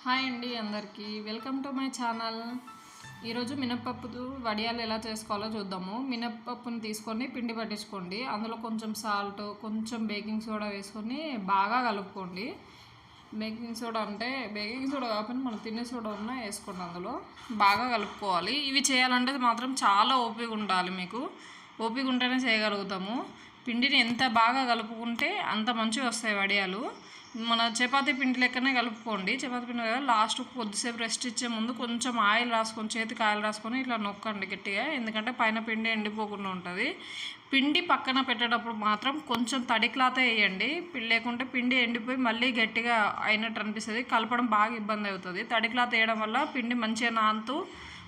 Hi అండి అందరికీ welcome to my channel. ఈరోజు మినప్పప్పు వడియాలు ఎలా చేసుకోవాలో చూద్దాము. మినప్పప్పుని తీసుకొని పిండి పట్టించుకోండి. అందులో కొంచెం సాల్ట్, కొంచెం బేకింగ్ సోడా వేసుకొని బాగా కలుపుకోండి. బేకింగ్ సోడా అంటే బేకింగ్ సోడా కాకపోయినా మనం తినే సోడా ఉన్నా వేసుకోండి. అందులో బాగా కలుపుకోవాలి. ఇవి చేయాలంటే మాత్రం చాలా ఓపిక ఉండాలి. మీకు ఓపిక ఉంటేనే చేయగలుగుతాము. పిండిని ఎంత బాగా కలుపుకుంటే అంత మంచిగా వస్తాయి వడియాలు. మన చపాతీ పిండి లెక్కనే కలుపుకోండి. చపాతీ పిండి లాస్ట్కు కొద్దిసేపు రెస్ట్ ఇచ్చే ముందు కొంచెం ఆయిల్ రాసుకొని, చేతికి ఆయిల్ రాసుకొని ఇట్లా నొక్కండి గట్టిగా. ఎందుకంటే పైన పిండి ఎండిపోకుండా ఉంటుంది. పిండి పక్కన పెట్టేటప్పుడు మాత్రం కొంచెం తడి క్లాతే వేయండి. లేకుంటే పిండి ఎండిపోయి మళ్ళీ గట్టిగా అయినట్టు అనిపిస్తుంది. కలపడం బాగా ఇబ్బంది అవుతుంది. తడి క్లాత్ వేయడం వల్ల పిండి మంచిగా నానుతూ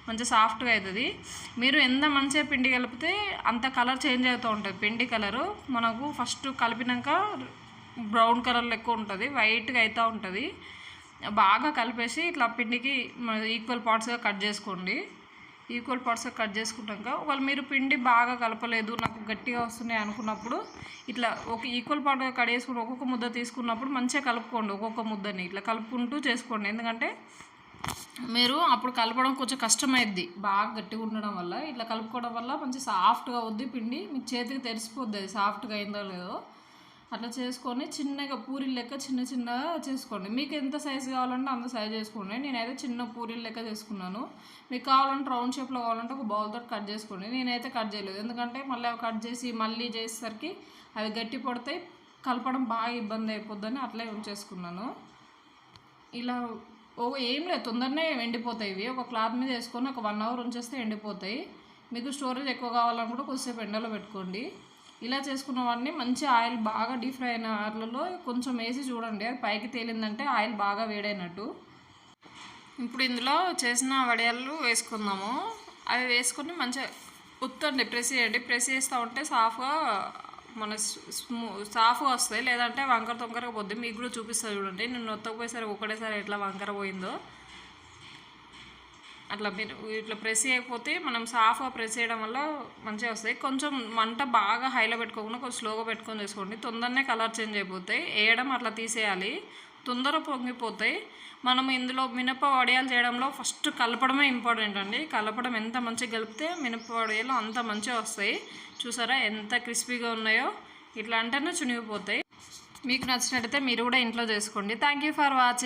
మంచిగా సాఫ్ట్గా అవుతుంది. మీరు ఎంత మంచిగా పిండి కలిపితే అంత కలర్ చేంజ్ అవుతూ ఉంటుంది. పిండి కలరు మనకు ఫస్ట్ కలిపినాక బ్రౌన్ కలర్ లెక్క ఉంటుంది, వైట్గా అవుతూ ఉంటుంది. బాగా కలిపేసి ఇట్లా పిండికి ఈక్వల్ పార్ట్స్గా కట్ చేసుకోండి. ఈక్వల్ పార్ట్స్గా కట్ చేసుకున్నాక ఒకవేళ మీరు పిండి బాగా కలపలేదు, నాకు గట్టిగా వస్తున్నాయి అనుకున్నప్పుడు ఇట్లా ఒక ఈక్వల్ పార్ట్గా కట్ చేసుకుని ఒక్కొక్క ముద్ద తీసుకున్నప్పుడు మంచిగా కలుపుకోండి. ఒక్కొక్క ముద్దని ఇట్లా కలుపుకుంటూ చేసుకోండి. ఎందుకంటే మీరు అప్పుడు కలపడం కొంచెం కష్టమైద్ది, బాగా గట్టిగా ఉండడం వల్ల. ఇట్లా కలుపుకోవడం వల్ల మంచి సాఫ్ట్గా అవుద్ది పిండి. మీకు చేతికి తెరిసిపోద్ది అది సాఫ్ట్గా అయిందో లేదో. అట్లా చేసుకొని చిన్నగా పూరీలు లెక్క చిన్న చిన్నగా చేసుకోండి. మీకు ఎంత సైజు కావాలంటే అంత సైజు చేసుకోండి. నేనైతే చిన్న పూరీలు లెక్క చేసుకున్నాను. మీకు కావాలంటే రౌండ్ షేప్లో కావాలంటే ఒక బౌల్తో కట్ చేసుకోండి. నేనైతే కట్ చేయలేదు, ఎందుకంటే మళ్ళీ అవి కట్ చేసి మళ్ళీ చేసేసరికి అవి గట్టి పడితే కలపడం బాగా ఇబ్బంది అయిపోద్దని అట్లే ఉంచేసుకున్నాను. ఇలా ఏం లేదు, తొందరనే ఎండిపోతాయి. ఇవి ఒక క్లాత్ మీద వేసుకొని ఒక 1 అవర్ ఉంచేస్తే ఎండిపోతాయి. మీకు స్టోరేజ్ ఎక్కువ కావాలనుకుంటే కొద్దిసేపు ఎండలో పెట్టుకోండి. ఇలా చేసుకున్న వాటిని మంచి ఆయిల్ బాగా డీప్ ఫ్రై అయిన వాటిలో కొంచెం వేసి చూడండి. అది పైకి తేలిందంటే ఆయిల్ బాగా వేడైనట్టు. ఇప్పుడు ఇందులో చేసిన వడియాలు వేసుకుందాము. అవి వేసుకొని మంచిగా ఉత్తండి, ప్రెస్ చేయండి. ప్రెస్ చేస్తూ ఉంటే సాఫ్గా మన సాఫ్గా వస్తాయి. లేదంటే వంకర తొంకరగా పోద్ది. మీకు కూడా చూపిస్తుంది చూడండి. నేను నొత్తకపోయేసరికి ఒకటేసారి ఎట్లా వంకర పోయిందో అట్లా. మీరు ఇట్లా ప్రెస్ చేయకపోతే మనం సాఫ్గా ప్రెస్ చేయడం వల్ల మంచిగా వస్తాయి. కొంచెం మంట బాగా హైలో పెట్టుకోకుండా కొంచెం స్లోగా పెట్టుకొని చేసుకోండి. తొందరనే కలర్ చేంజ్ అయిపోతాయి. వేయడం అట్లా తీసేయాలి, తొందర పొంగిపోతాయి. మనం ఇందులో మినప వడియాలు చేయడంలో ఫస్ట్ కలపడమే ఇంపార్టెంట్ అండి. కలపడం ఎంత మంచిగా కలిపితే మినప వడియాలు అంత మంచిగా వస్తాయి. చూసారా ఎంత క్రిస్పీగా ఉన్నాయో. ఇట్లా అంటేనే చునిగిపోతాయి. మీకు నచ్చినట్టయితే మీరు కూడా ఇంట్లో చేసుకోండి. Thank you for watching.